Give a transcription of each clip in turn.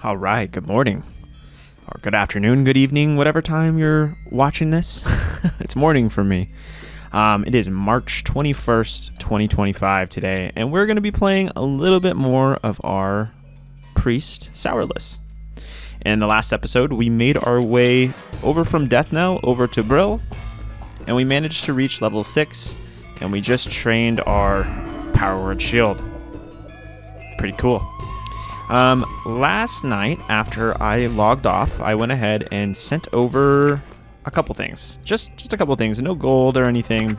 All right, good morning, or good afternoon, good evening, whatever time you're watching this. It's morning for me. It is March 21st, 2025 today, and we're going to be playing a little bit more of our Priest, Sourless. In the last episode, we made our way over from Death Knell over to Brill, and we managed to reach level 6, and we just trained our Power Word Shield. Pretty cool. Last night, after I logged off, I went ahead and sent over a couple things. Just a couple things. No gold or anything.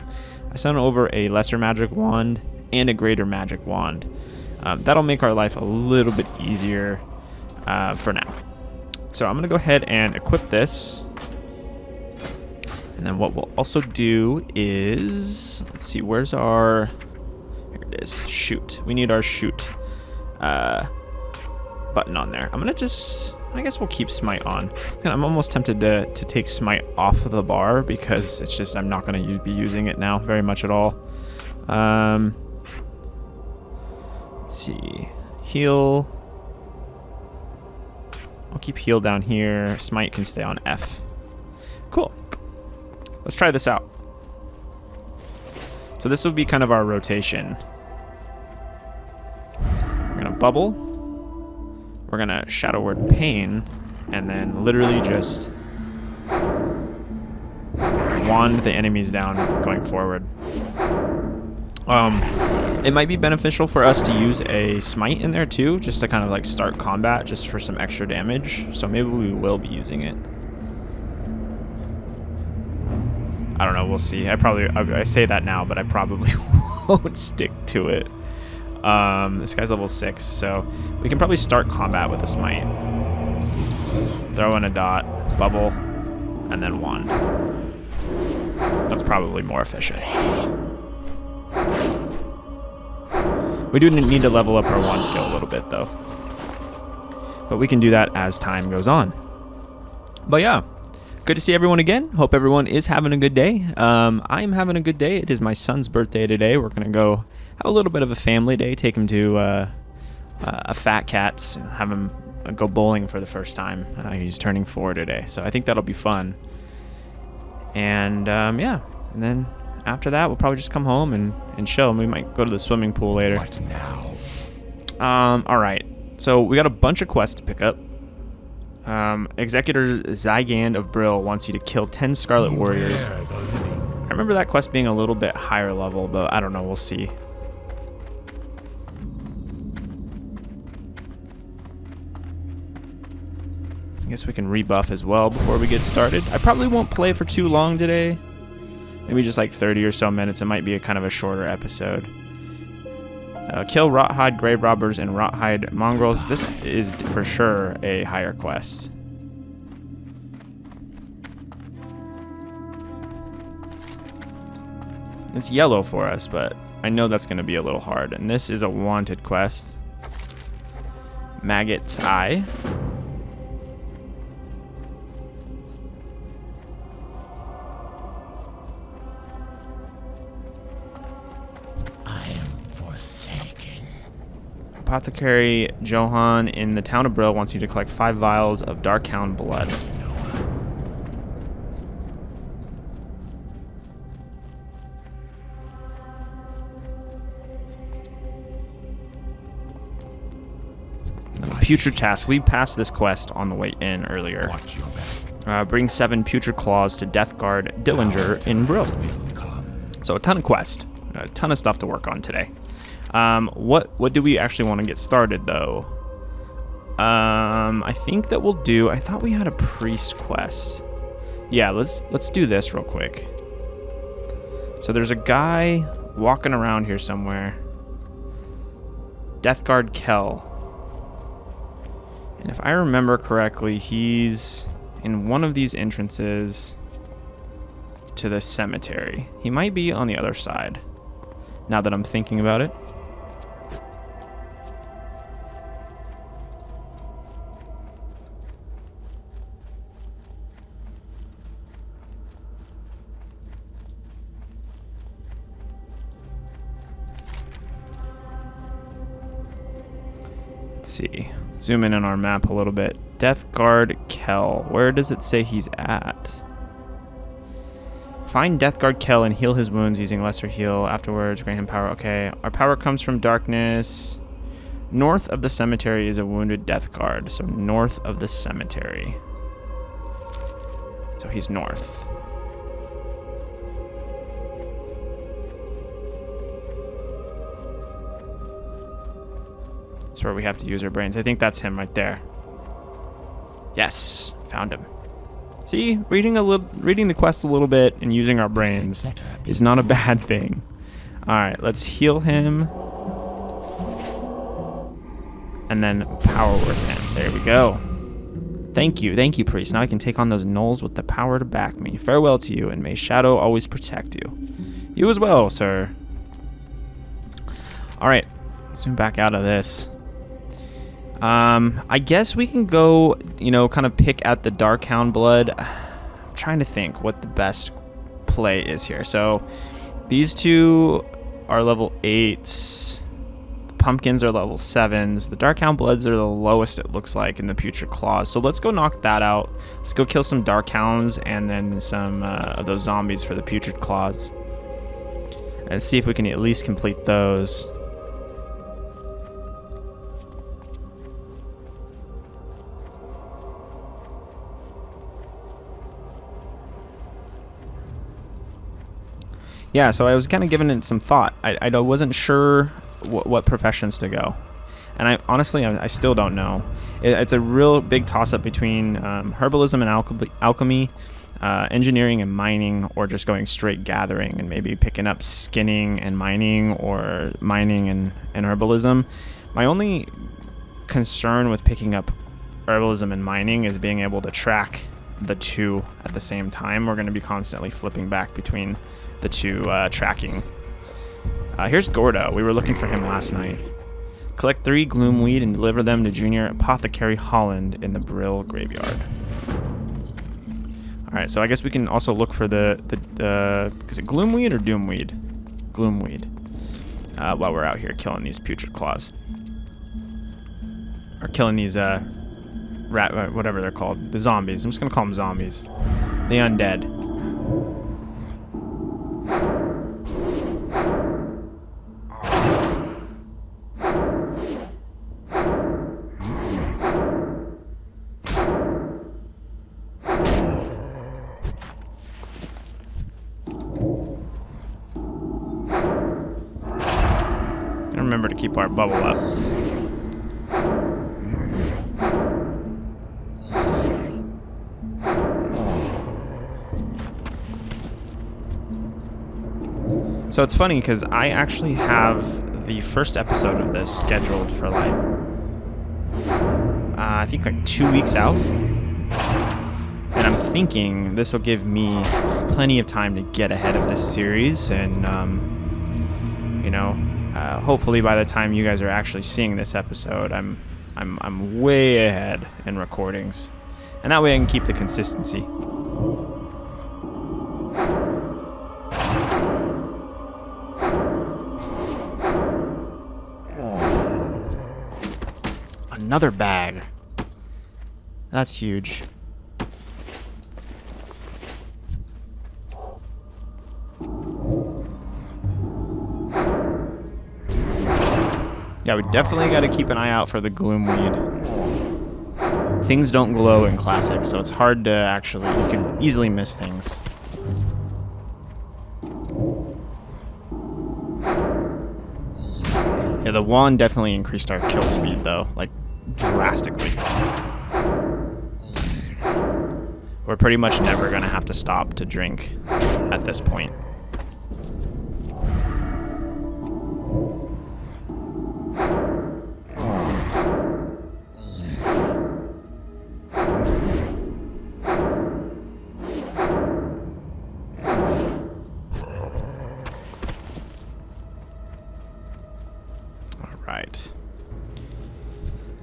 I sent over a lesser magic wand and a greater magic wand. That'll make our life a little bit easier for now. So I'm going to go ahead and equip this. And then what we'll also do is, let's see, where's our, here it is, shoot. We need our shoot button on there. I'm going to just, I guess we'll keep smite on. I'm almost tempted to take smite off of the bar because it's just, I'm not going to be using it now very much at all. Let's see, heal. I'll keep heal down here. Smite can stay on F. Cool. Let's try this out. So this will be kind of our rotation. We're going to bubble. We're going to Shadow Word Pain. And then literally just wand the enemies down going forward. It might be beneficial for us to use a smite in there too, just to kind of like start combat, just for some extra damage. So maybe we will be using it. I don't know, we'll see. I say that now, but I probably won't stick to it. This guy's level 6, so we can probably start combat with a smite. Throw in a dot, bubble, and then wand. That's probably more efficient. We do need to level up our wand skill a little bit though. But we can do that as time goes on. But yeah, good to see everyone again. Hope everyone is having a good day. I am having a good day. It is my son's birthday today. We're going to go have a little bit of a family day. Take him to a Fat Cats. Have him go bowling for the first time. He's turning 4 today. So I think that'll be fun. And yeah, and then after that, we'll probably just come home and chill. We might go to the swimming pool later. What now? All right. So we got a bunch of quests to pick up. Executor Zygand of Brill wants you to kill 10 Scarlet Warriors. I remember that quest being a little bit higher level, but I don't know. We'll see. I guess we can rebuff as well before we get started. I probably won't play for too long today. Maybe just like 30 or so minutes. It might be a kind of a shorter episode. Kill Rothhide Grave Robbers and Rothhide Mongrels. This is for sure a higher quest. It's yellow for us, but I know that's going to be a little hard. And this is a wanted quest. Maggot's Eye. Apothecary Johan in the town of Brill wants you to collect 5 vials of Darkhound blood. Putrid Task. We passed this quest on the way in earlier. Bring 7 Putrid Claws to Death Guard Dillinger in Brill. So a ton of quests. A ton of stuff to work on today. What do we actually want to get started though? I think that we'll do, I thought we had a priest quest. Yeah, let's do this real quick. So there's a guy walking around here somewhere. Deathguard Kell. And if I remember correctly, he's in one of these entrances to the cemetery. He might be on the other side, now that I'm thinking about it. Let's see. zoom in on our map a little bit. Death Guard Kel. Where does it say he's at? Find Death Guard Kel and heal his wounds using lesser heal. Afterwards, grant him power. Okay, our power comes from darkness. North of the cemetery is a wounded Death Guard. So north of the cemetery. So he's north. That's where we have to use our brains. I think that's him right there. Yes, found him. See, reading the quest a little bit and using our brains is not a bad thing. All right, let's heal him. And then power word him. There we go. Thank you, priest. Now I can take on those gnolls with the power to back me. Farewell to you, and may Shadow always protect you. You as well, sir. All right, zoom back out of this. I guess we can go, kind of pick at the Darkhound blood. I'm trying to think what the best play is here. So these two are level 8s. Pumpkins are level 7s. The Darkhound Bloods are the lowest, it looks like, in the Putrid Claws. So let's go knock that out. Let's go kill some Darkhounds and then some of those zombies for the Putrid Claws. And see if we can at least complete those. Yeah, so I was kind of giving it some thought. I wasn't sure what professions to go. And I still don't know. It's a real big toss-up between herbalism and alchemy, engineering and mining, or just going straight gathering and maybe picking up skinning and mining, or mining and herbalism. My only concern with picking up herbalism and mining is being able to track the two at the same time. We're going to be constantly flipping back between the two tracking. Here's Gordo. We were looking for him last night. Collect 3 Gloomweed and deliver them to Junior Apothecary Holland in the Brill Graveyard. Alright, so I guess we can also look for the is it Gloomweed or Doomweed? Gloomweed. While we're out here killing these Putrid Claws. Or killing these, whatever they're called. The zombies. I'm just gonna call them zombies. The undead. Remember to keep our bubble up. So it's funny because I actually have the first episode of this scheduled for like I think like 2 weeks out, and I'm thinking this will give me plenty of time to get ahead of this series, and hopefully by the time you guys are actually seeing this episode, I'm way ahead in recordings, and that way I can keep the consistency. Another bag. That's huge. Yeah, we definitely got to keep an eye out for the Gloomweed. Things don't glow in Classic, so it's hard to actually... You can easily miss things. Yeah, the wand definitely increased our kill speed, though. Like, drastically. We're pretty much never going to have to stop to drink at this point.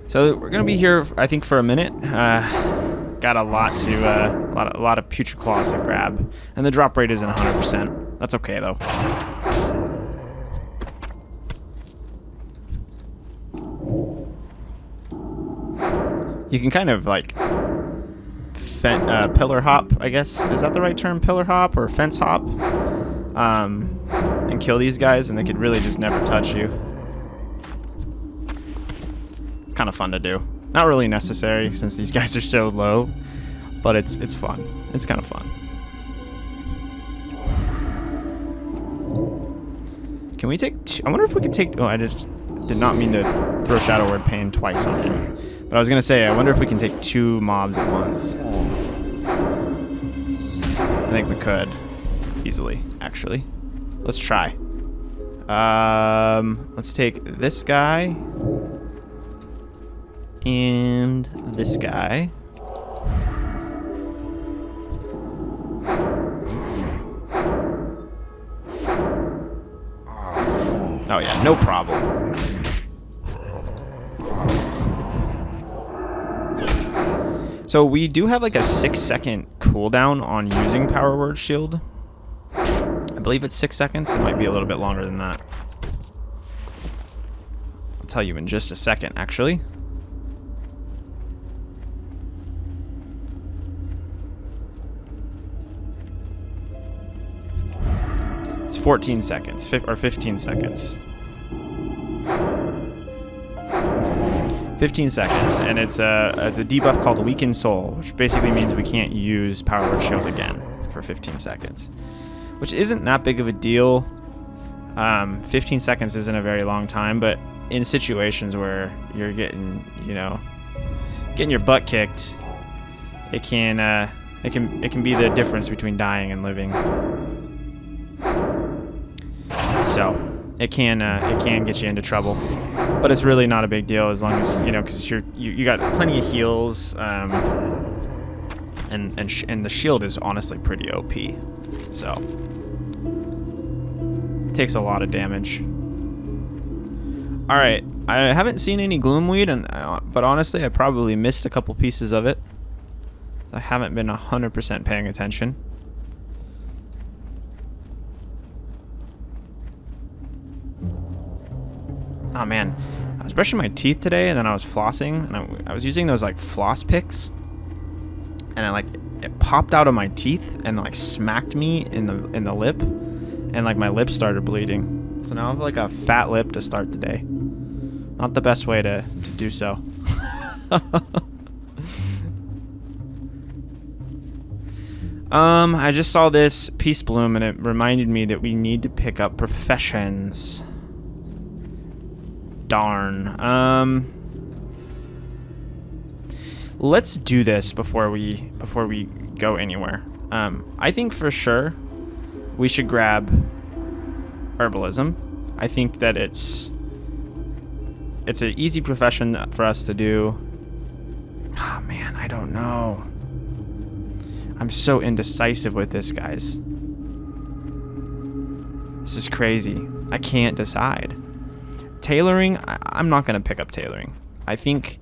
So we're gonna be here, I think, for a minute. Got a lot of Putrid Claws to grab, and the drop rate isn't 100%. That's okay though. you can kind of like pillar hop, I guess. Is that the right term? Pillar hop or fence hop? And kill these guys, and they could really just never touch you. It's kind of fun to do. Not really necessary since these guys are so low, but it's fun. It's kind of fun. Can we take two? I wonder if we could take... Oh, I just did not mean to throw Shadow Word Pain twice on him. But I was going to say, I wonder if we can take 2 mobs at once. I think we could. Easily, actually. Let's try. Let's take this guy. And this guy. Oh yeah, no problem. So we do have like a 6-second cooldown on using Power Word Shield. I believe it's 6 seconds. It might be a little bit longer than that. I'll tell you in just a second, actually. It's 14 seconds, or 15 seconds. 15 seconds, and it's a debuff called Weakened Soul, which basically means we can't use Power Word Shield again for 15 seconds. Which isn't that big of a deal. 15 seconds isn't a very long time, but in situations where you're getting, you know, getting your butt kicked, it can be the difference between dying and living. So it can get you into trouble, but it's really not a big deal as long as, you know, because you got plenty of heals, and the shield is honestly pretty OP. So takes a lot of damage. All right, I haven't seen any Gloomweed, but honestly, I probably missed a couple pieces of it. I haven't been 100% paying attention. Oh man, I was brushing my teeth today, and then I was flossing, and I was using those like floss picks, and it popped out of my teeth and like smacked me in the lip, and like my lip started bleeding. So now I have like a fat lip to start the day. Not the best way to do so. I just saw this Peace Bloom, and it reminded me that we need to pick up professions. Darn. Let's do this before we go anywhere. I think for sure we should grab herbalism. I think that it's an easy profession for us to do. Oh man, I don't know. I'm so indecisive with this, guys. This is crazy. I can't decide. Tailoring, I'm not going to pick up tailoring. I think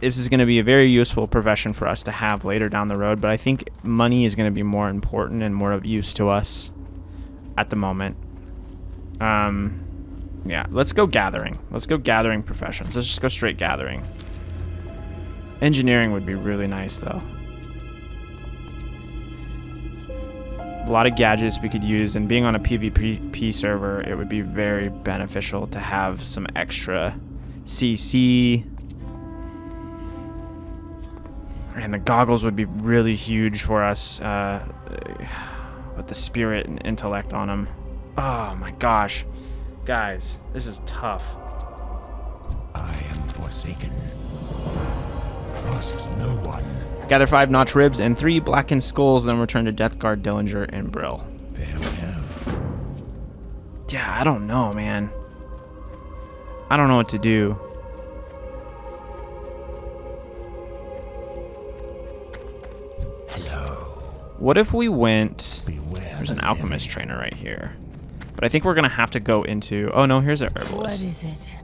this is going to be a very useful profession for us to have later down the road, but I think money is going to be more important and more of use to us at the moment. Yeah, let's go gathering. Let's go gathering professions. Let's just go straight gathering. Engineering would be really nice, though. A lot of gadgets we could use, and being on a PvP server, it would be very beneficial to have some extra CC. And the goggles would be really huge for us with the spirit and intellect on them. Oh my gosh. Guys, this is tough. I am forsaken. Trust no one. Gather 5 notch ribs and 3 blackened skulls, then return to Deathguard, Dillinger, and Brill. Farewell. Yeah, I don't know, man. I don't know what to do. Hello. What if we went... Beware. There's an alchemist trainer right here. But I think we're going to have to go into... Oh, no, here's an herbalist. What is it?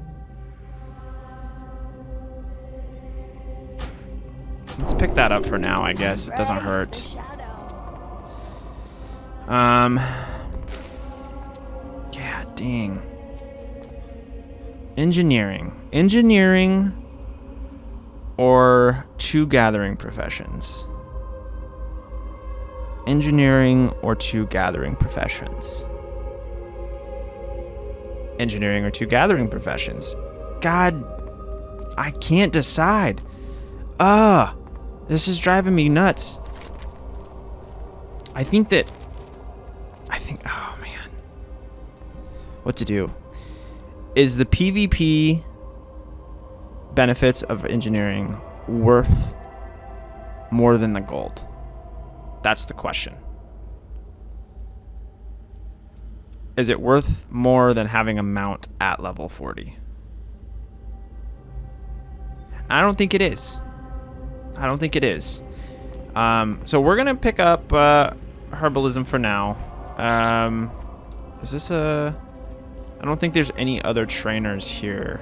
Let's pick that up for now, I guess. It doesn't hurt. Yeah, dang. Engineering. Engineering or 2 gathering professions? Engineering or 2 gathering professions? Engineering or 2 gathering professions? God, I can't decide. This is driving me nuts. Oh man. What to do? Is the PvP benefits of engineering worth more than the gold? That's the question. Is it worth more than having a mount at level 40? I don't think it is. So we're gonna pick up herbalism for now. Is this a... I don't think there's any other trainers here.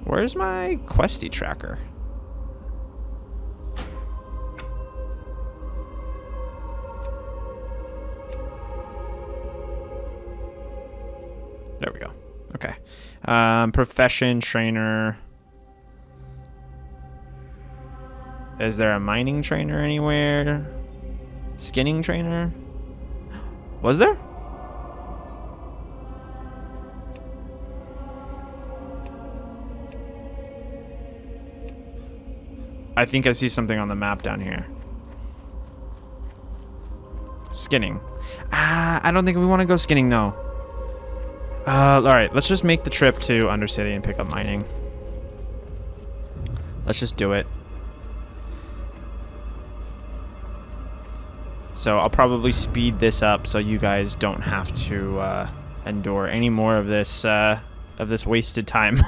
Where's my questy tracker? There we go. Okay. Profession trainer. Is there a mining trainer anywhere? Skinning trainer? Was there? I think I see something on the map down here. Skinning. I don't think we want to go skinning though. Alright, let's just make the trip to Undercity and pick up mining. Let's just do it. So I'll probably speed this up so you guys don't have to endure any more of this wasted time.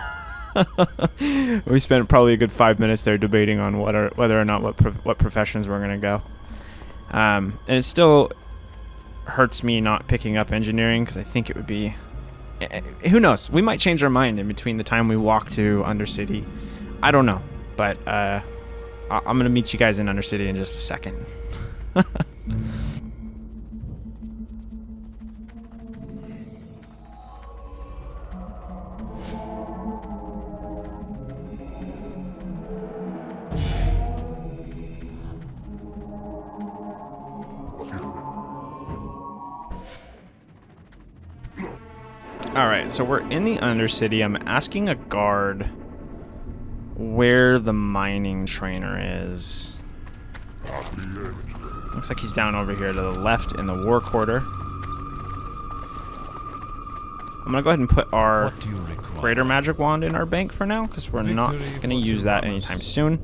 We spent probably a good 5 minutes there debating on whether or not what professions we're gonna go. And it still hurts me not picking up engineering because I think it would be... Who knows? We might change our mind in between the time we walk to Undercity. I don't know. But I'm going to meet you guys in Undercity in just a second. Alright, so we're in the Undercity. I'm asking a guard where the mining trainer is. Looks like he's down over here to the left in the war quarter. I'm gonna go ahead and put our greater magic wand in our bank for now, because we're not gonna use that anytime soon.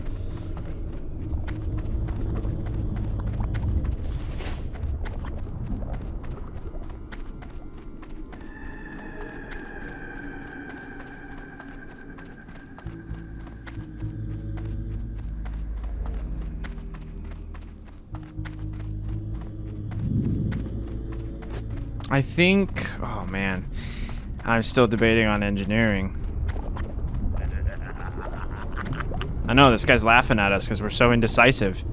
I think, oh man, I'm still debating on engineering. I know, this guy's laughing at us because we're so indecisive.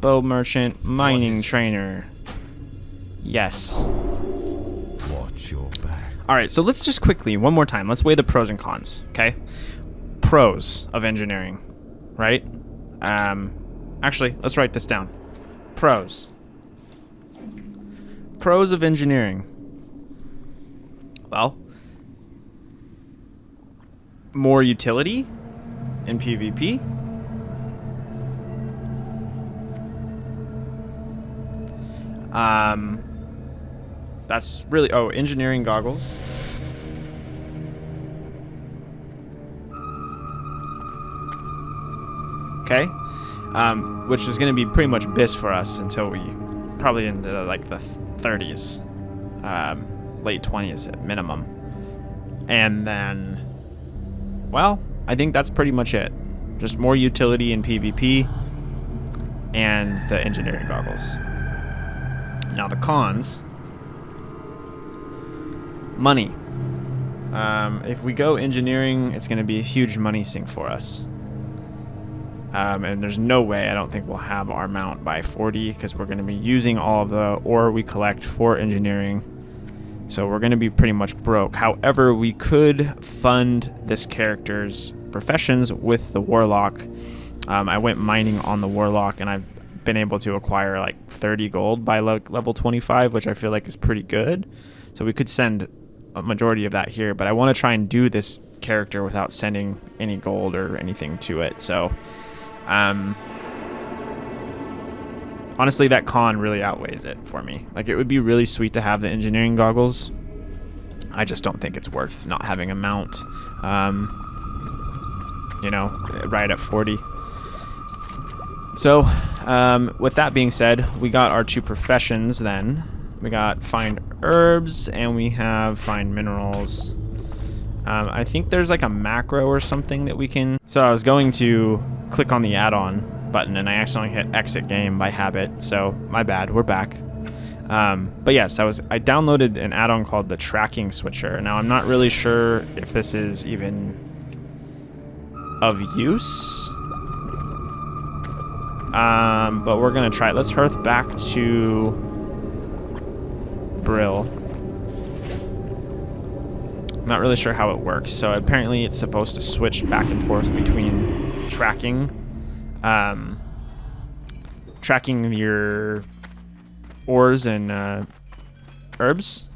Bow merchant, mining trainer. Yes. Watch your back. Alright, so let's just quickly, one more time, let's weigh the pros and cons, okay? Pros of engineering, right? Actually, let's write this down. Pros. Pros of engineering. Well, more utility in PvP. That's really, oh, engineering goggles. Okay. Which is going to be pretty much BIS for us until we probably into like the 30s, late 20s at minimum. And then, well, I think that's pretty much it. Just more utility in PvP and the engineering goggles. Now the cons. Money. If we go engineering, it's going to be a huge money sink for us. And there's no way, I don't think we'll have our mount by 40 because we're going to be using all of the ore we collect for engineering So we're going to be pretty much broke. However, we could fund this character's professions with the Warlock. I went mining on the Warlock, and I've been able to acquire like 30 gold by level 25, which I feel like is pretty good. So we could send a majority of that here, but I want to try and do this character without sending any gold or anything to it. So honestly, that con really outweighs it for me. Like, it would be really sweet to have the engineering goggles. I just don't think it's worth not having a mount, you know, right at 40. So with that being said, we got our 2 professions then. We got find herbs and we have find minerals. I think there's like a macro or something that we can... So I was going to click on the add-on button and I accidentally hit exit game by habit, so my bad, we're back. But yes, I downloaded an add-on called the tracking switcher. Now I'm not really sure if this is even of use, but we're gonna try it. Let's hearth back to Brill. I'm not really sure how it works, so apparently it's supposed to switch back and forth between tracking your ores and herbs.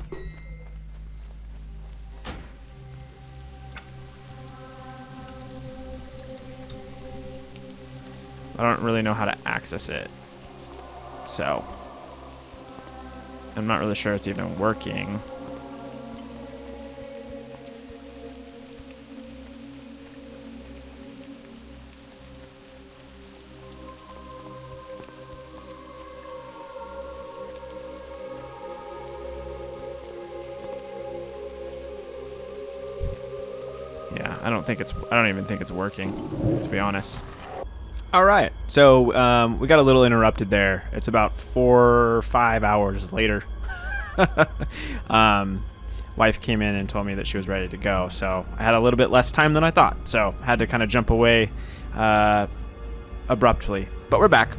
I don't really know how to access it, so I'm not really sure it's even working. Yeah, I don't even think it's working, to be honest. All right, so we got a little interrupted there. It's about 4 or 5 hours later. Wife came in and told me that she was ready to go, so I had a little bit less time than I thought, so I had to kind of jump away abruptly. But we're back.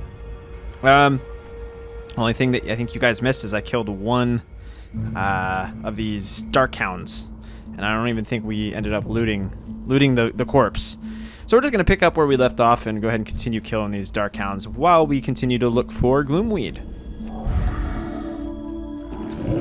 Only thing that I think you guys missed is I killed one of these dark hounds, and I don't even think we ended up looting the corpse. So we're just going to pick up where we left off and go ahead and continue killing these dark hounds while we continue to look for gloomweed.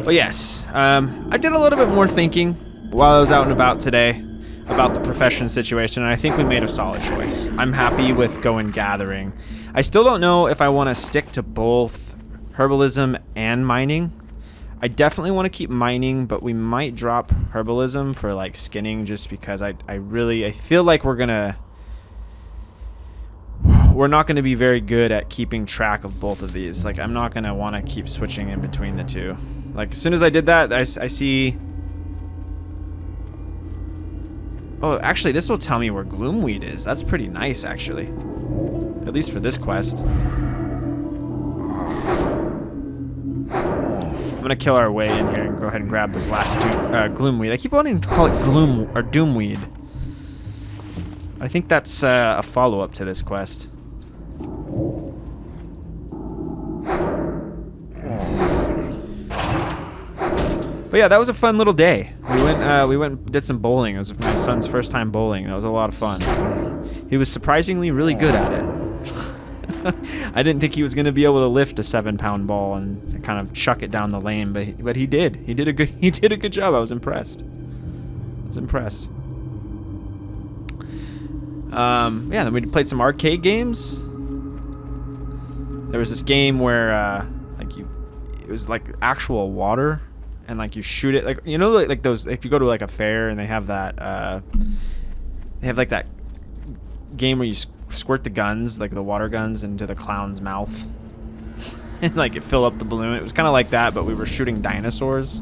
But yes, I did a little bit more thinking while I was out and about today about the profession situation, and I think we made a solid choice. I'm happy with going gathering. I still don't know if I want to stick to both herbalism and mining. I definitely want to keep mining, but we might drop herbalism for like skinning, just because I feel like we're not going to be very good at keeping track of both of these. Like, I'm not going to want to keep switching in between the two. Like, as soon as I did that, I see... Oh, actually, this will tell me where gloomweed is. That's pretty nice, actually. At least for this quest. I'm going to kill our way in here and go ahead and grab this last gloomweed. I keep wanting to call it gloom or doomweed. I think that's a follow-up to this quest. But yeah, that was a fun little day. We went and did some bowling. It was my son's first time bowling. That was a lot of fun. He was surprisingly really good at it. I didn't think he was going to be able to lift a 7-pound ball and kind of chuck it down the lane, but he did. He did a good job. I was impressed. Yeah, then we played some arcade games. There was this game where it was like actual water, and like you shoot it, like, you know, like those, if you go to like a fair and they have that like that game where you squirt the guns, like the water guns, into the clown's mouth and like it fill up the balloon. It was kind of like that, but we were shooting dinosaurs.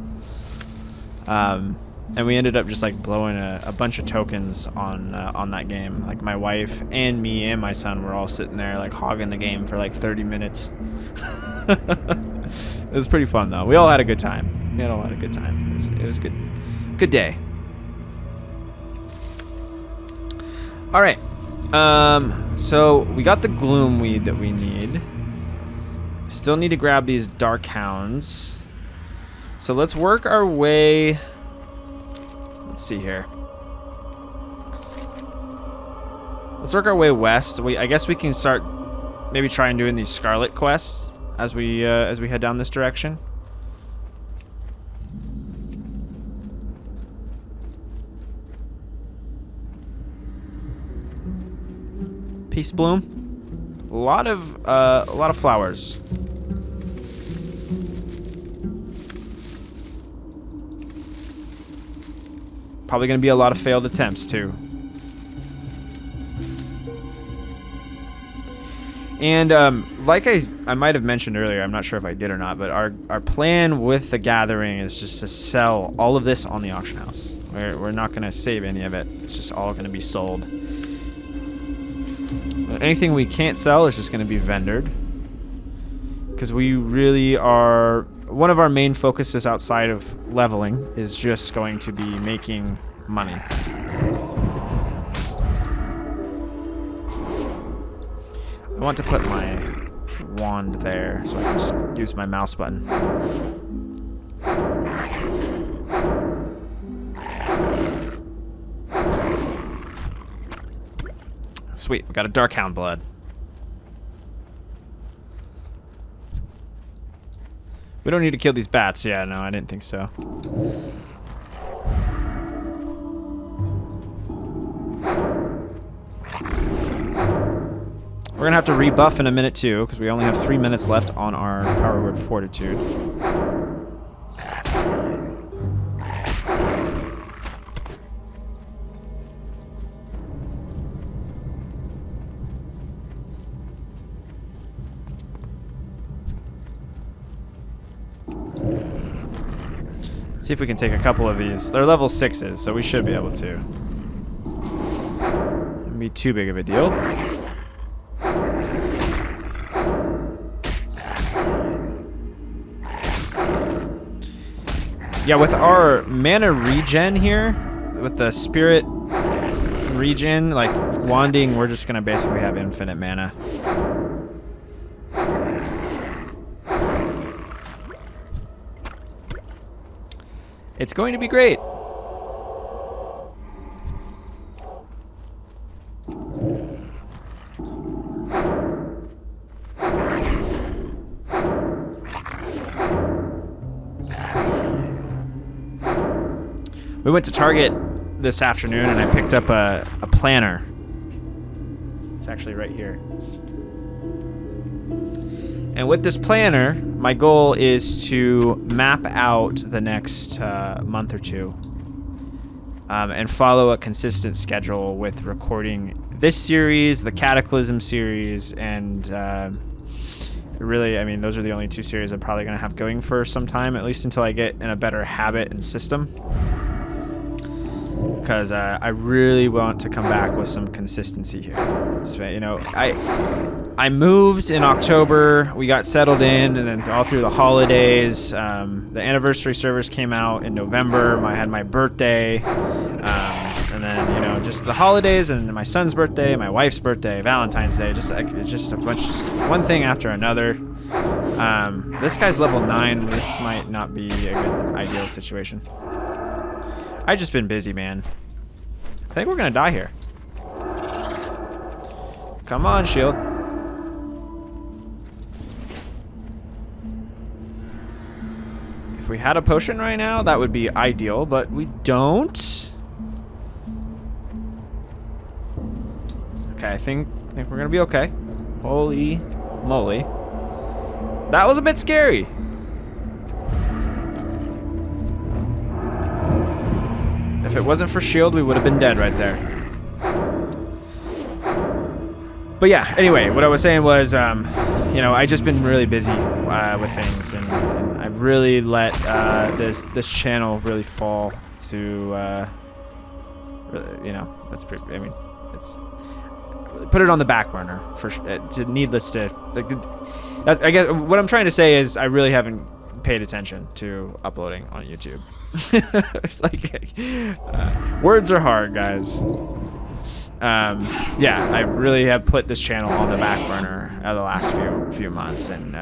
And we ended up just like blowing a bunch of tokens on that game. Like, my wife and me and my son were all sitting there like hogging the game for like 30 minutes. It was pretty fun though. We all had a good time. It was good. Good day. All right. So we got the gloomweed that we need. Still need to grab these dark hounds. So let's work our way. Let's see here. Let's work our way west. I guess we can start maybe try and doing these Scarlet quests as we head down this direction. Peace bloom. A lot of flowers. Probably going to be a lot of failed attempts too. And like I might have mentioned earlier, I'm not sure if I did or not, but our plan with the gathering is just to sell all of this on the auction house. We're not going to save any of it. It's just all going to be sold. Anything we can't sell is just going to be vendored. Because we really are... One of our main focuses outside of leveling is just going to be making money. I want to put my wand there so I can just use my mouse button. Sweet, we got a Darkhound blood. We don't need to kill these bats. Yeah, no, I didn't think so. We're gonna have to rebuff in a minute too, because we only have 3 minutes left on our Power Word Fortitude. See if we can take a couple of these. They're level 6s, so we should be able to. Wouldn't be too big of a deal. Yeah, with our mana regen here, with the spirit regen, like wanding, we're just gonna basically have infinite mana. It's going to be great. We went to Target this afternoon and I picked up a planner. It's actually right here. And with this planner, my goal is to map out the next month or two and follow a consistent schedule with recording this series, the Cataclysm series, and really, I mean, those are the only 2 series I'm probably going to have going for some time, at least until I get in a better habit and system. Because I really want to come back with some consistency here. It's, you know, I moved in October, we got settled in, and then all through the holidays, the anniversary servers came out in November. I had my birthday, and then, you know, just the holidays, and my son's birthday, my wife's birthday, Valentine's Day, just a bunch, just one thing after another. This guy's level 9. This might not be a good ideal situation. I've just been busy, man. I think we're gonna die here. Come on, shield. If we had a potion right now, that would be ideal, but we don't. Okay, I think we're gonna be okay. Holy moly. That was a bit scary. If it wasn't for shield, we would have been dead right there. But yeah, anyway, what I was saying was, you know, I just been really busy with things, and I've really let this channel really fall to, you know, that's pretty. I mean, it's put it on the back burner for needless to. Like, I guess what I'm trying to say is I really haven't paid attention to uploading on YouTube. It's like words are hard, guys. Yeah, I really have put this channel on the back burner the last few months, and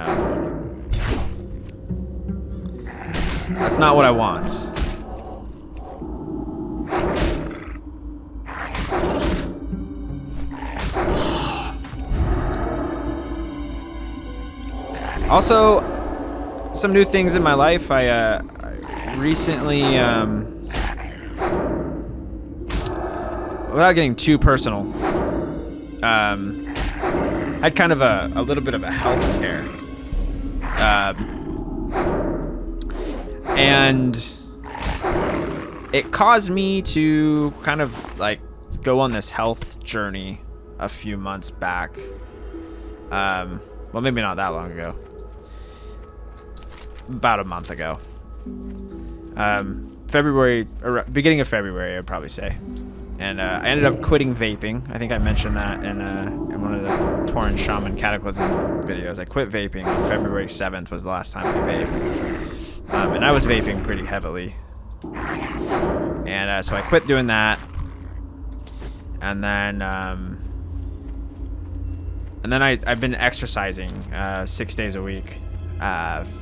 That's not what I want. Also, some new things in my life. I recently, without getting too personal, had kind of a little bit of a health scare. And it caused me to kind of like go on this health journey a few months back. Well, maybe not that long ago. About a month ago. February, or beginning of February, I'd probably say. And I ended up quitting vaping. I think I mentioned that in one of the Tauren Shaman Cataclysm videos. I quit vaping on February 7th was the last time I vaped. And I was vaping pretty heavily. And so I quit doing that. And then I've been exercising 6 days a week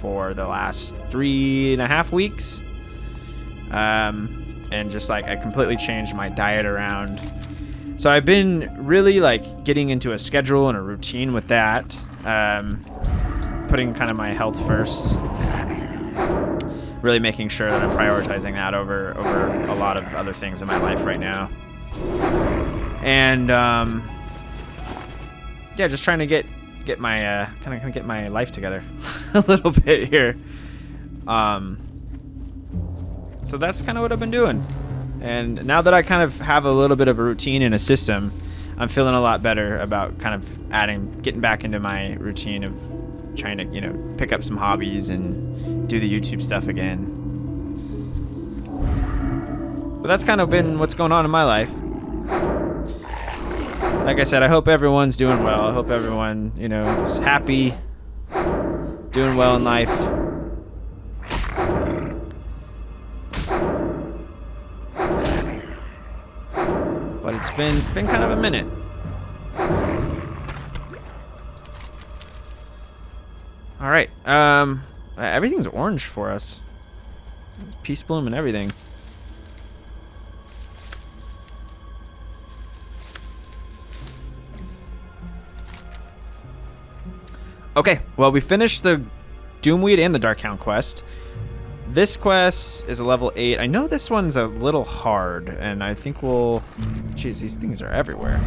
for the last 3.5 weeks. And just like I completely changed my diet around. So I've been really like getting into a schedule and a routine with that. Putting kind of my health first. Really making sure that I'm prioritizing that over a lot of other things in my life right now. And yeah, just trying to get my kind of get my life together a little bit here. So that's kind of what I've been doing. And now that I kind of have a little bit of a routine and a system, I'm feeling a lot better about kind of getting back into my routine of trying to, pick up some hobbies and do the YouTube stuff again. But that's kind of been what's going on in my life. Like I said, I hope everyone's doing well. I hope everyone, is happy, doing well in life. But it's been kind of a minute. All right. Everything's orange for us. Peace bloom and everything. Okay, well, we finished the Doomweed and the Darkhound quest. This quest is a level 8. I know this one's a little hard, and I think we'll... Jeez, these things are everywhere.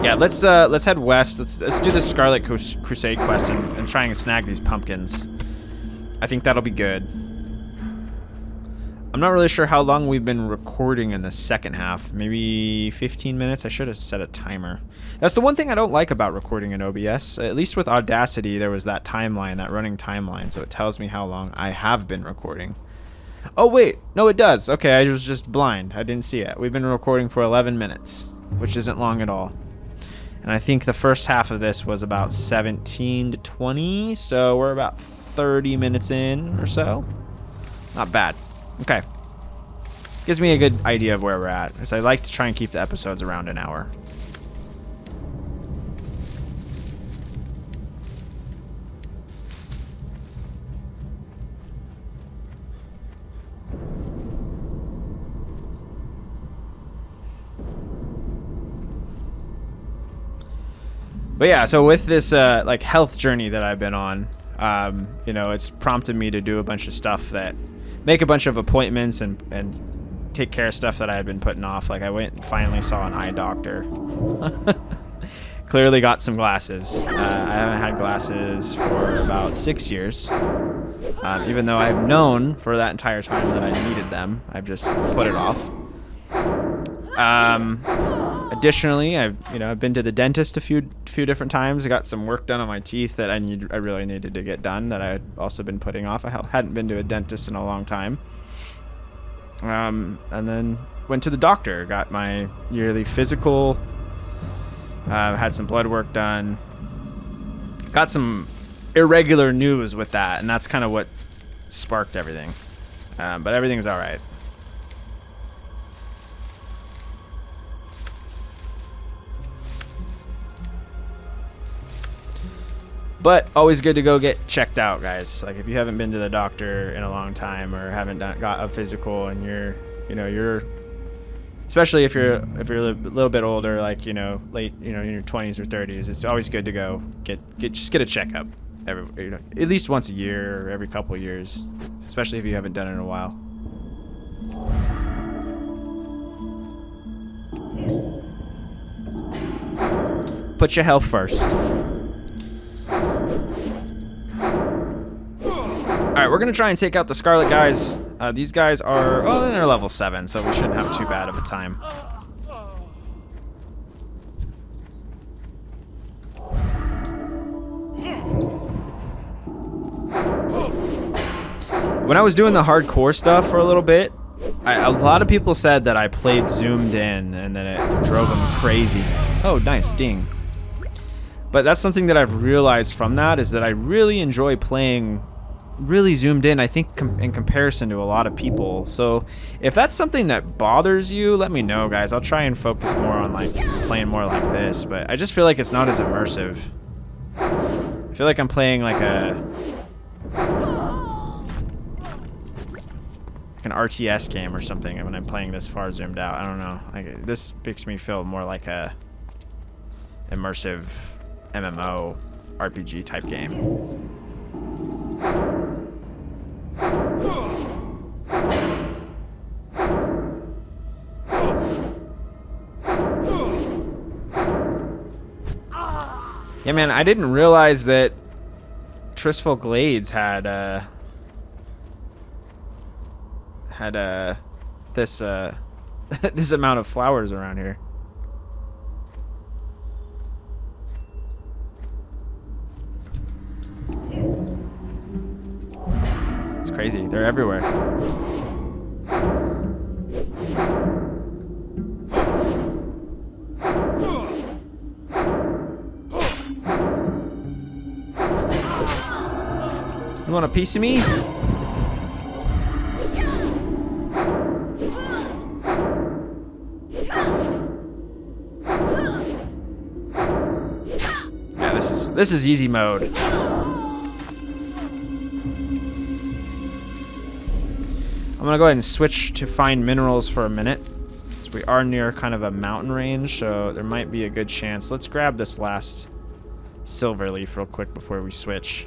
Yeah, let's head west. Let's do the Scarlet Crusade quest and try and snag these pumpkins. I think that'll be good. I'm not really sure how long we've been recording in the second half. Maybe 15 minutes? I should have set a timer. That's the one thing I don't like about recording in OBS. At least with Audacity, there was that timeline, that running timeline, so it tells me how long I have been recording. Oh, wait. No, it does. Okay, I was just blind. I didn't see it. We've been recording for 11 minutes, which isn't long at all. And I think the first half of this was about 17 to 20, so we're about 30 minutes in or so. Not bad. Okay. Gives me a good idea of where we're at, because I like to try and keep the episodes around an hour. But yeah, so with this like health journey that I've been on, it's prompted me to do a bunch of stuff make a bunch of appointments and take care of stuff that I had been putting off. Like I went and finally saw an eye doctor. Clearly got some glasses. I haven't had glasses for about 6 years. Even though I've known for that entire time that I needed them, I've just put it off. Additionally, I've been to the dentist a few different times. I got some work done on my teeth that I really needed to get done that I had also been putting off. I hadn't been to a dentist in a long time. And then went to the doctor, got my yearly physical, had some blood work done, got some irregular news with that, and that's kind of what sparked everything. But everything's all right. But always good to go get checked out, guys. Like if you haven't been to the doctor in a long time or haven't got a physical and you're especially if you're a little bit older, like, late, in your 20s or 30s, it's always good to go get a checkup at least once a year or every couple of years, especially if you haven't done it in a while. Put your health first. Alright, we're going to try and take out the Scarlet guys. These guys are... Oh, they're level 7, so we shouldn't have too bad of a time. When I was doing the hardcore stuff for a little bit, a lot of people said that I played zoomed in and that it drove them crazy. Oh, nice, ding. But that's something that I've realized from that is that I really enjoy playing really zoomed in, I think, in comparison to a lot of people. So if that's something that bothers you, let me know, guys. I'll try and focus more on like playing more like this, but I just feel like it's not as immersive. I feel like I'm playing like an RTS game or something when I'm playing this far zoomed out. I don't know. This makes me feel more like a immersive MMO RPG type game. Yeah, man, I didn't realize that Tristful Glades had this this amount of flowers around here. It's crazy. They're everywhere. You want a piece of me? Yeah, this is easy mode. I'm gonna go ahead and switch to find minerals for a minute. So we are near kind of a mountain range, so there might be a good chance. Let's grab this last silver leaf real quick before we switch.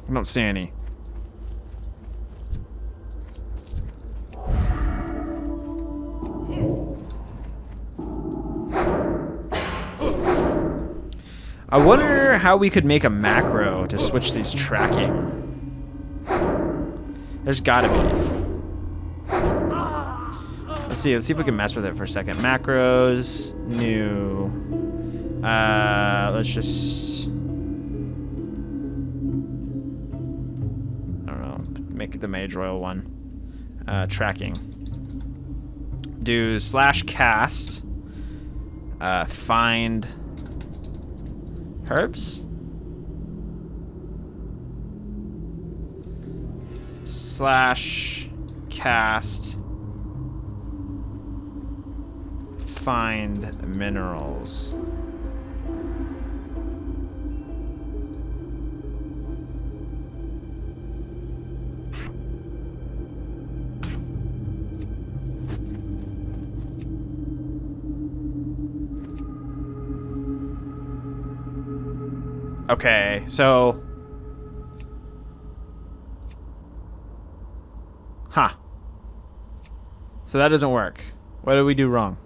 I don't see any. I wonder how we could make a macro to switch these tracking. There's gotta be. Let's see if we can mess with it for a second. Macros, new. Let's just, I don't know, make it the Mage Royal one. Tracking. Do /cast. Find herbs. /cast. Find minerals. Okay, so... Huh. So that doesn't work. What did we do wrong?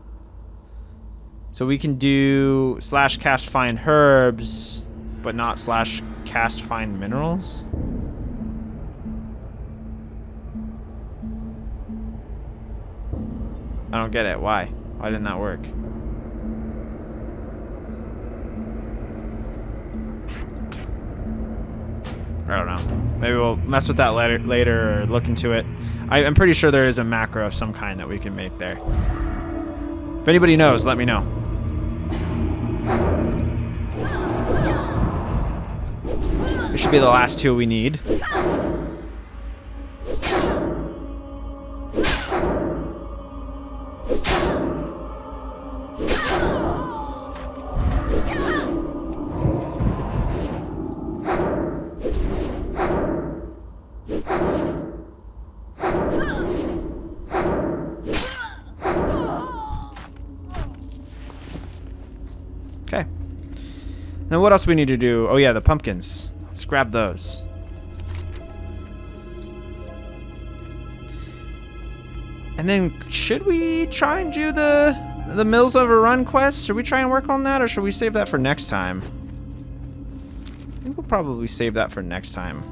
So we can do /cast find herbs, but not /cast find minerals? I don't get it. Why? Why didn't that work? I don't know. Maybe we'll mess with that later or look into it. I'm pretty sure there is a macro of some kind that we can make there. If anybody knows, let me know. This should be the last two we need. Then what else we need to do? Oh yeah, the pumpkins. Let's grab those. And then should we try and do the Mills Overrun quest? Should we try and work on that, or should we save that for next time? I think we'll probably save that for next time.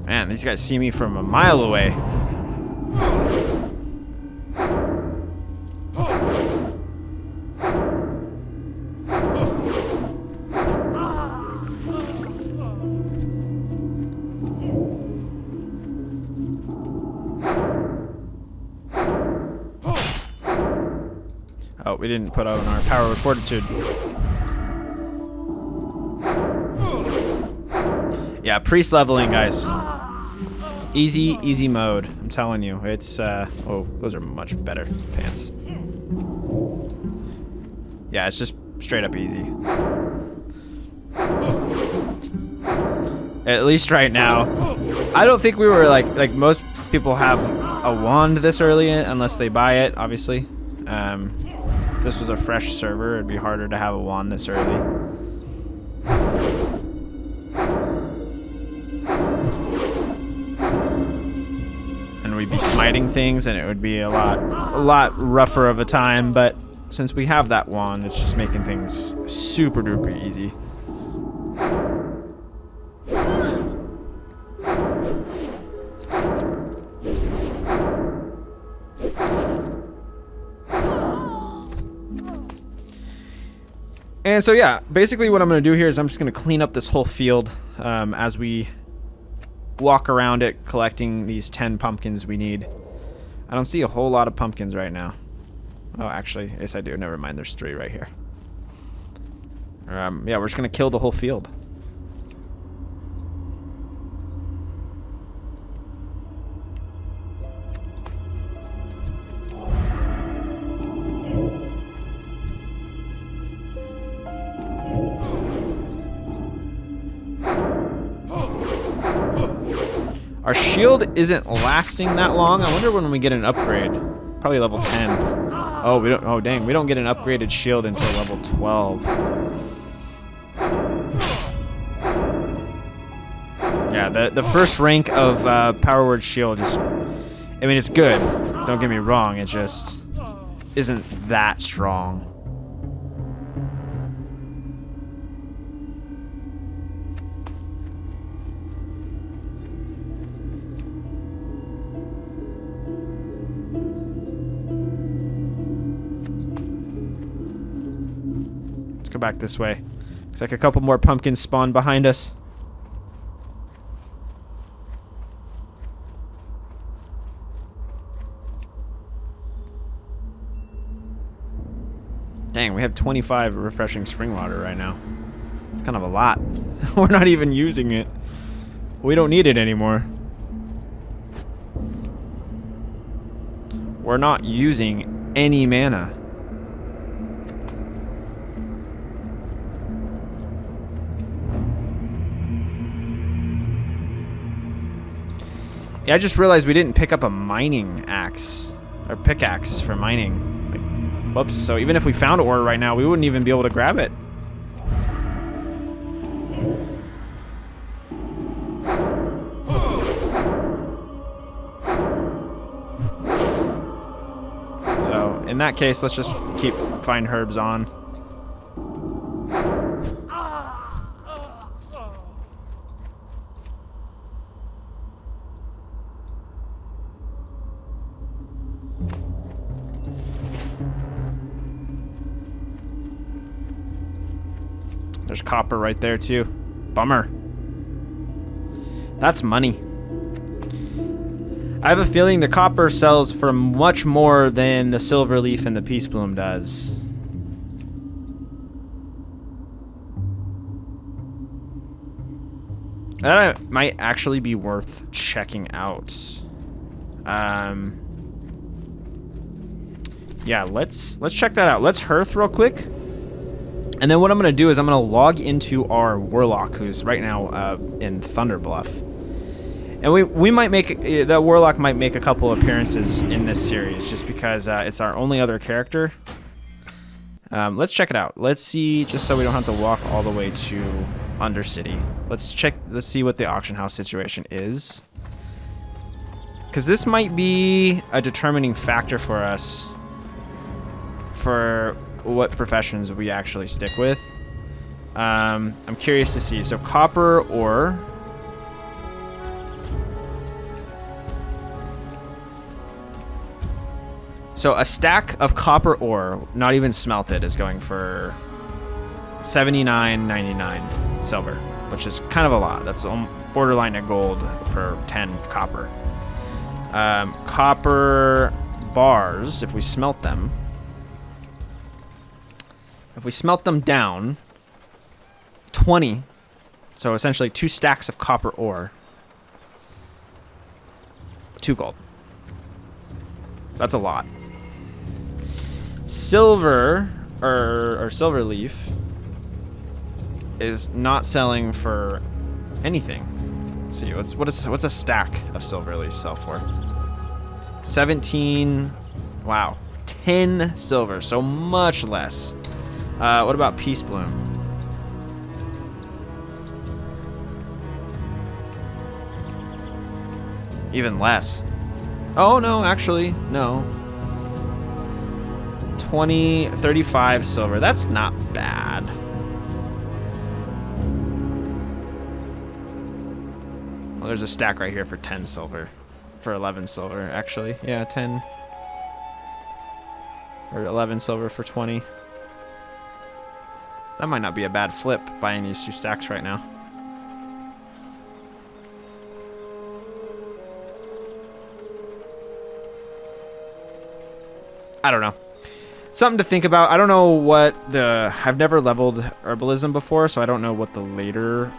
Man, these guys see me from a mile away. Oh, we didn't put on our power of fortitude. Yeah, priest leveling, guys. Easy mode. I'm telling you, it's oh, those are much better pants. Yeah, it's just straight up easy. At least right now. I don't think we were like most people have a wand this early unless they buy it, obviously. If this was a fresh server, it'd be harder to have a wand this early. We'd be smiting things and it would be a lot rougher of a time, but since we have that wand, it's just making things super duper easy. And so yeah, basically what I'm going to do here is I'm just going to clean up this whole field as we walk around it, collecting these 10 pumpkins we need. I don't see a whole lot of pumpkins right now. Oh, actually, yes I do. Never mind, there's 3 right here. Yeah, we're just gonna kill the whole field. Our shield isn't lasting that long. I wonder when we get an upgrade. Probably level 10. Oh, we don't. Oh, dang. We don't get an upgraded shield until level 12. Yeah, the first rank of Power Word Shield is... I mean, it's good. Don't get me wrong. It just isn't that strong. Go back this way. Looks like a couple more pumpkins spawn behind us. Dang, we have 25 refreshing spring water right now. It's kind of a lot. We're not even using it. We don't need it anymore. We're not using any mana. Yeah, I just realized we didn't pick up a mining axe or pickaxe for mining. Like, whoops. So even if we found ore right now, we wouldn't even be able to grab it. So in that case, let's just keep find herbs on. There's copper right there too. Bummer. That's money. I have a feeling the copper sells for much more than the silver leaf and the peace bloom does. That might actually be worth checking out. yeah, let's check that out. Let's hearth real quick. And then what I'm going to do is I'm going to log into our Warlock, who's right now in Thunderbluff. And we might make, that Warlock might make a couple appearances in this series just because it's our only other character. Let's check it out. Let's see, just so we don't have to walk all the way to Undercity. Let's see what the auction house situation is. Because this might be a determining factor for us for what professions we actually stick with. I'm curious to see. So copper ore. So a stack of copper ore, not even smelted, is going for $79.99 silver, which is kind of a lot. That's borderline a gold for 10 copper. Copper bars, if we smelt them. If we smelt them down, 20. So essentially 2 stacks of copper ore. 2 gold. That's a lot. Silver, or silver leaf, is not selling for anything. Let's see, what's a stack of silver leaf sell for? 17. Wow, 10 silver, so much less. What about Peace Bloom? Even less. Oh no, actually, no. 35 silver. That's not bad. Well, there's a stack right here for 10 silver. For 11 silver, actually. Yeah, 10. Or 11 silver for 20. That might not be a bad flip, buying these 2 stacks right now. I don't know. Something to think about. I don't know what I've never leveled herbalism before, so I don't know what the later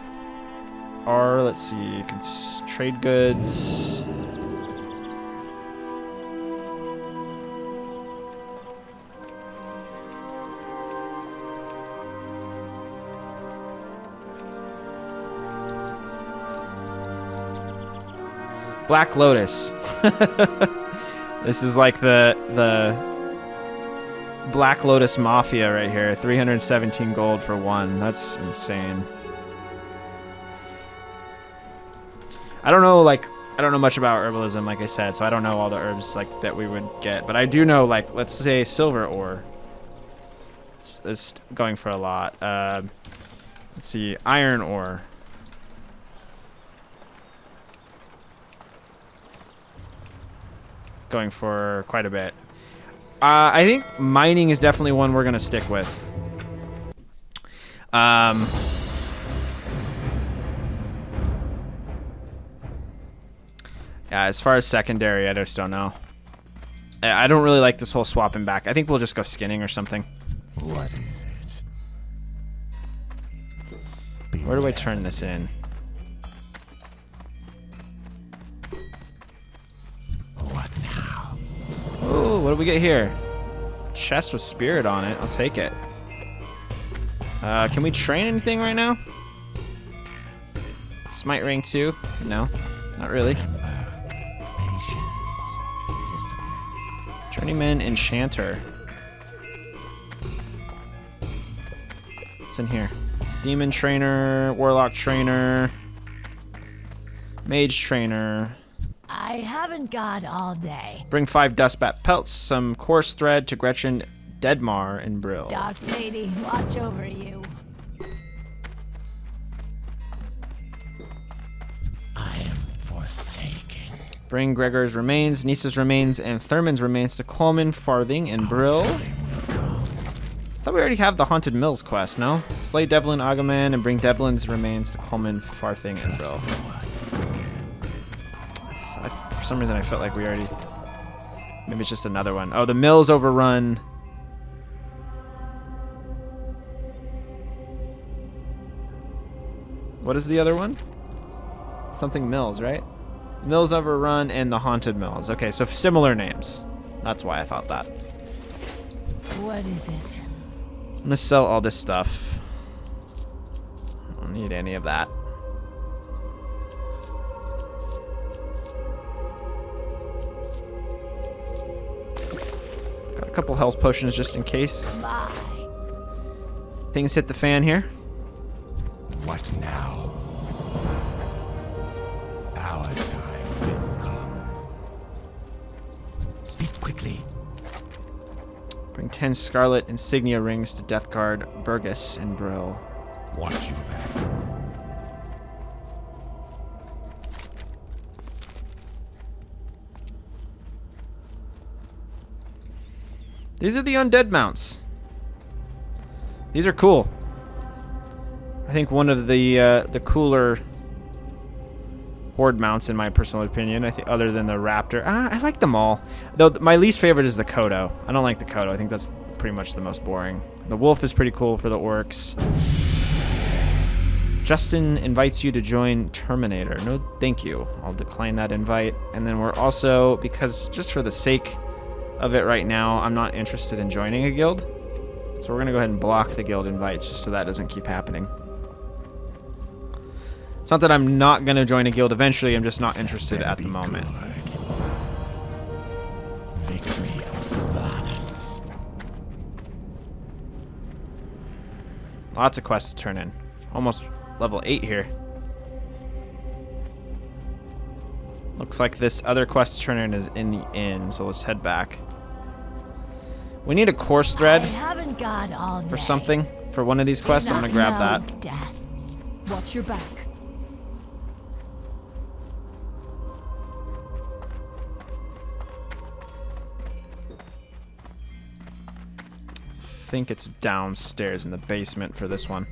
are. Let's see. Trade goods. Black Lotus. This is like the Black Lotus Mafia right here. 317 gold for 1. That's insane. I don't know much about herbalism, like I said, so I don't know all the herbs like that we would get. But I do know, like, let's say silver ore. It's going for a lot. Let's see, iron ore. Going for quite a bit. I think mining is definitely one we're gonna stick with. Yeah, as far as secondary, I just don't know. I don't really like this whole swapping back. I think we'll just go skinning or something. What is it? Where do I turn this in? What now? Oh, what do we get here? Chest with spirit on it. I'll take it. Can we train anything right now? Smite rank 2? No, not really. Journeyman Enchanter. What's in here? Demon Trainer, Warlock Trainer, Mage Trainer. I haven't got all day. Bring 5 Dustbat pelts, some coarse thread to Gretchen, Deadmar, and Brill. Dark Lady, watch over you. I am forsaken. Bring Gregor's remains, Nisa's remains, and Thurman's remains to Coleman, Farthing, and Brill. I thought we already have the Haunted Mills quest, no? Slay Devlin Agaman and bring Devlin's remains to Coleman, Farthing, and Brill. For some reason I felt like we already... Maybe it's just another one. Oh, the Mills overrun. What is the other one? Something Mills, right? Mills overrun and the Haunted Mills. Okay, so similar names. That's why I thought that. What is it? I'm gonna sell all this stuff. I don't need any of that. Got a couple health potions just in case Bye. things hit the fan here. What now? Our time will come. Speak quickly. Bring 10 scarlet insignia rings to Death Guard, Burgess, and Brill. Watch your back. These are the undead mounts. These are cool. I think one of the cooler horde mounts, in my personal opinion. I think, other than the raptor, I like them all. Though my least favorite is the Kodo. I don't like the Kodo. I think that's pretty much the most boring. The wolf is pretty cool for the orcs. Justin invites you to join Terminator. No, thank you. I'll decline that invite. And then we're also, because just for the sake of it right now, I'm not interested in joining a guild. So we're gonna go ahead and block the guild invites just so that doesn't keep happening. It's not that I'm not gonna join a guild eventually, I'm just not interested at the moment. Victory for Sourless. Lots of quests to turn in. Almost level 8 here. Looks like this other quest to turn in is in the inn, so let's head back. We need a course I thread haven't got all day. for something, for one of these quests. I'm gonna grab that. Death. Watch your back. I think it's downstairs in the basement for this one.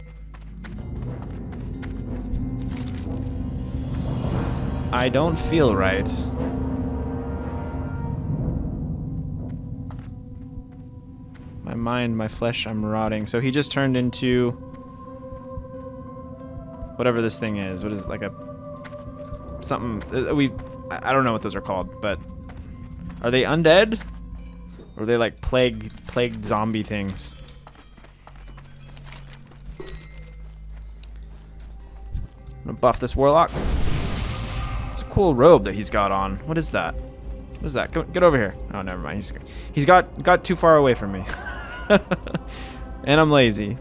I don't feel right. My mind, my flesh, I'm rotting. So he just turned into whatever this thing is. What is it, like a something? I don't know what those are called, but are they undead? Or are they like plague zombie things? I'm gonna buff this warlock. It's a cool robe that he's got on. What is that? What is that? Get over here. Oh, never mind. He's got too far away from me. And I'm lazy.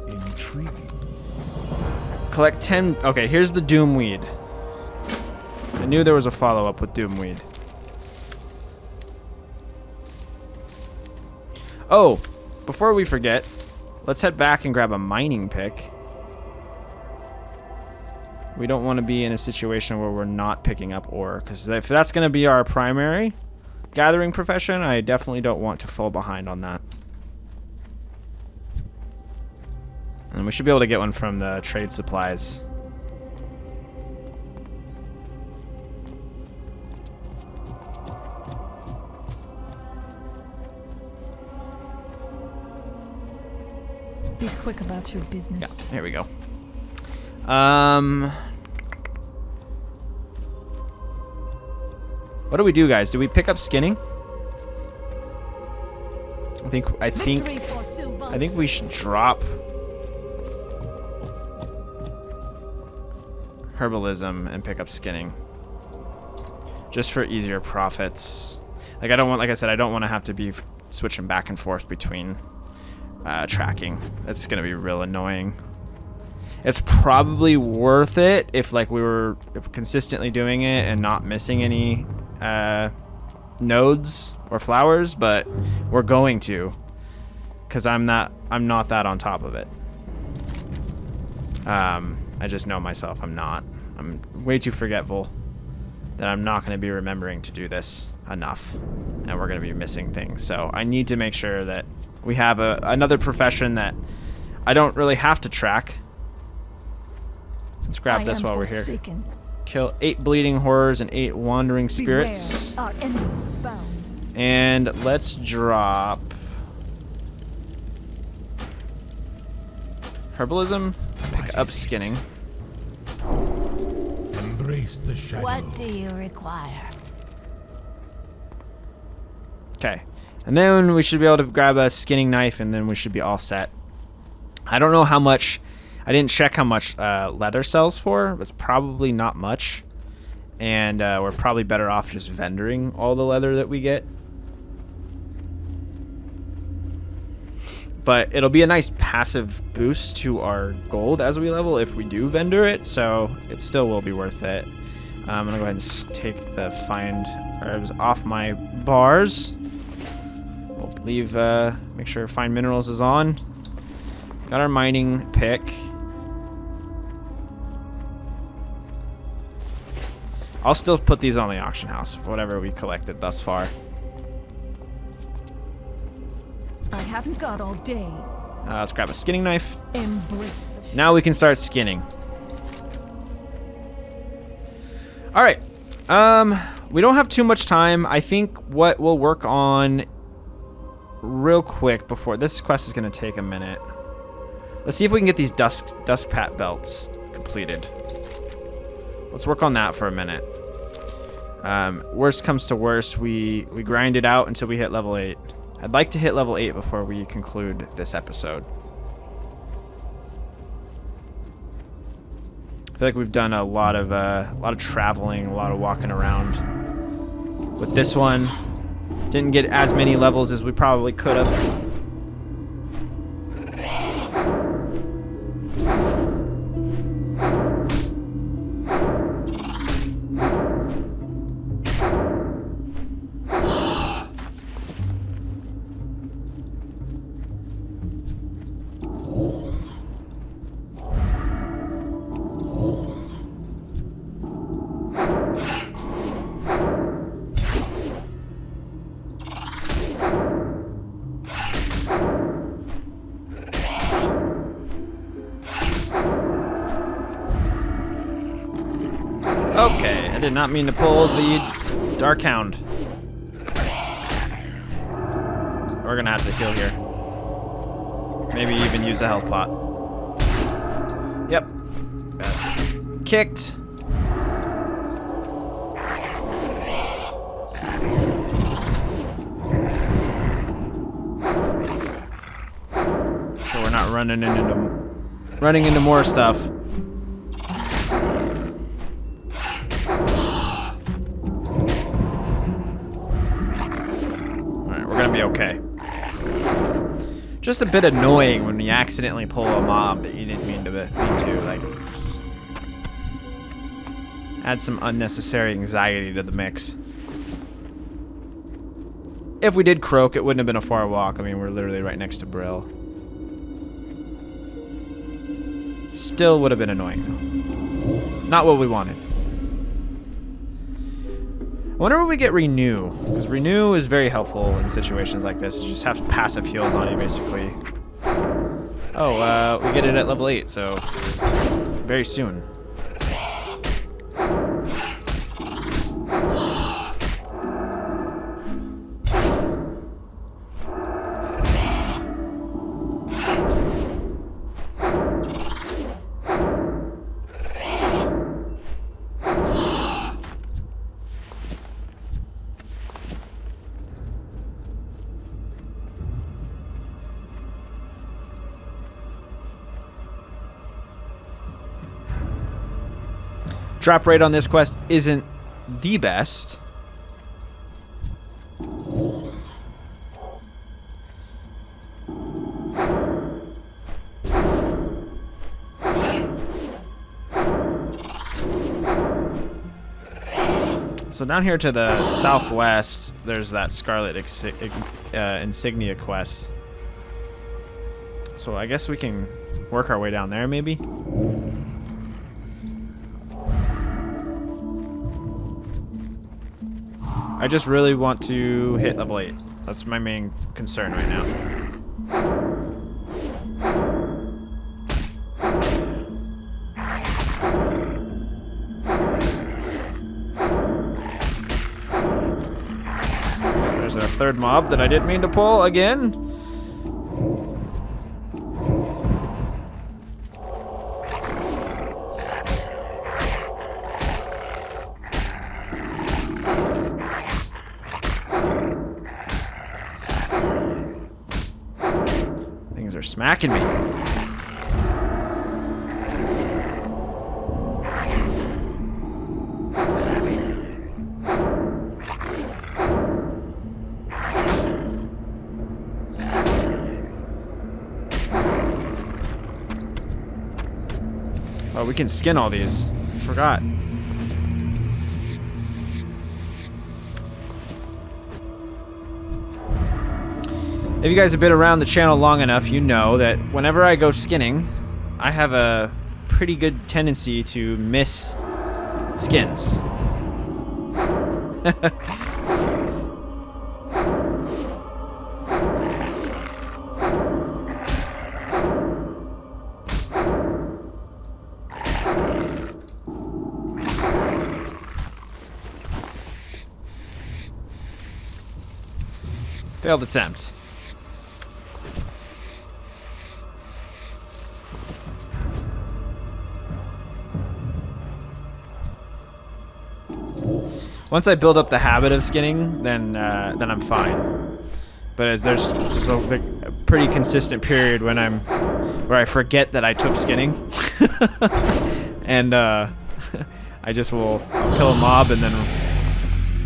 Intriguing. Collect 10. Okay, here's the Doomweed. I knew there was a follow-up with Doomweed. Oh, before we forget, let's head back and grab a mining pick. We don't want to be in a situation where we're not picking up ore, because if that's going to be our primary gathering profession, I definitely don't want to fall behind on that. And we should be able to get one from the trade supplies. Be quick about your business. Yeah, here we go. What do we do, guys? Do we pick up skinning? I think we should drop herbalism and pick up skinning, just for easier profits. Like I said, I don't want to have to be switching back and forth between tracking. That's gonna be real annoying. It's probably worth it if like we were consistently doing it and not missing any nodes or flowers, but we're going to, because I'm not that on top of it. I just know myself. I'm not. I'm way too forgetful that I'm not going to be remembering to do this enough, and we're going to be missing things. So I need to make sure that we have another profession that I don't really have to track. Let's grab this while we're here. Kill 8 bleeding horrors and 8 wandering spirits. Beware, our enemies abound. And let's drop herbalism, pick up skinning. Embrace the shadow. What do you require? Okay. And then we should be able to grab a skinning knife, and then we should be all set. I don't know how much. I didn't check how much leather sells for. It's probably not much. And we're probably better off just vendoring all the leather that we get. But it'll be a nice passive boost to our gold as we level if we do vendor it. So it still will be worth it. I'm going to go ahead and take the find herbs off my bars. We'll leave, make sure find minerals is on. Got our mining pick. I'll still put these on the auction house, whatever we collected thus far. I haven't got all day. Let's grab a skinning knife. Embrace the Now we can start skinning. All right. We don't have too much time. I think what we'll work on real quick before this quest is going to take a minute. Let's see if we can get these dust pat belts completed. Let's work on that for a minute. Worst comes to worst, we grind it out until we hit level 8. I'd like to hit level 8 before we conclude this episode. I feel like we've done a lot of traveling, a lot of walking around. With this one, didn't get as many levels as we probably could have. Okay, I did not mean to pull the Dark Hound. We're gonna have to heal here. Maybe even use the health pot. Yep. Got kicked. So we're not running into more stuff. Be okay. Just a bit annoying when you accidentally pull a mob that you didn't mean to. Like, just add some unnecessary anxiety to the mix. If we did croak, it wouldn't have been a far walk. I mean, we're literally right next to Brill. Still would have been annoying, though. Not what we wanted. I wonder when we get Renew, because Renew is very helpful in situations like this. You just have passive heals on you, basically. Oh, we get it at level 8, so very soon. Drop rate on this quest isn't the best. So down here to the southwest, there's that Scarlet Insignia quest. So I guess we can work our way down there, maybe? I just really want to hit level 8. That's my main concern right now. there's a third mob that I didn't mean to pull again. Things are smacking me. Oh, we can skin all these. Forgot. If you guys have been around the channel long enough, you know that whenever I go skinning, I have a pretty good tendency to miss skins. Failed attempt. Once I build up the habit of skinning, then I'm fine. But there's just a pretty consistent period where I forget that I took skinning, and I just will kill a mob and then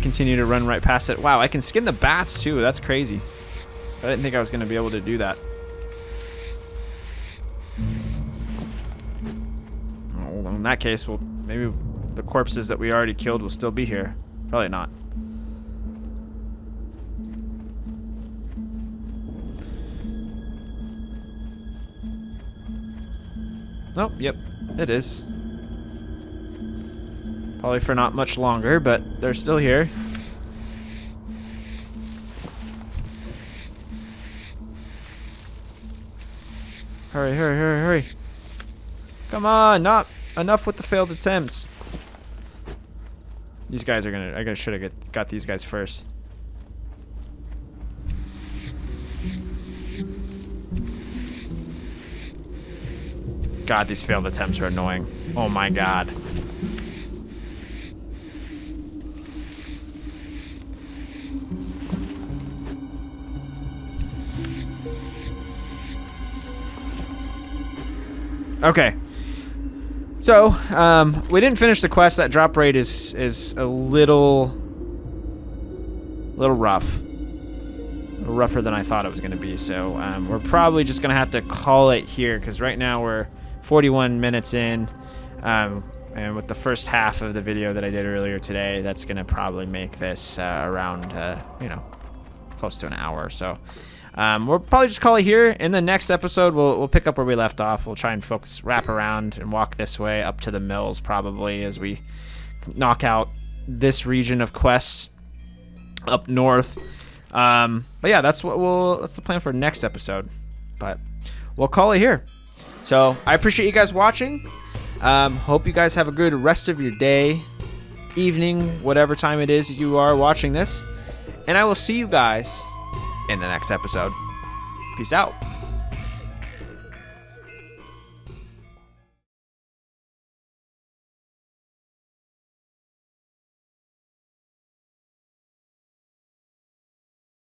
continue to run right past it. Wow, I can skin the bats too. That's crazy. I didn't think I was going to be able to do that. Well, in that case, well, maybe the corpses that we already killed will still be here. Probably not. Nope, yep, it is. Probably for not much longer, but they're still here. Hurry, hurry, hurry, hurry. Come on, not enough with the failed attempts. These guys are gonna, I should have got these guys first. God, these failed attempts are annoying. Oh my god. Okay. So, we didn't finish the quest. That drop rate is a little rough. A little rougher than I thought it was going to be. So, we're probably just going to have to call it here, because right now we're 41 minutes in. And with the first half of the video that I did earlier today, that's going to probably make this around, you know, close to an hour or so. We'll probably just call it here. In the next episode, we'll pick up where we left off. We'll try and wrap around and walk this way up to the mills probably as we knock out this region of quests up north. But yeah, that's the plan for next episode. But we'll call it here. So I appreciate you guys watching. Hope you guys have a good rest of your day, evening, whatever time it is you are watching this. And I will see you guys in the next episode. Peace out.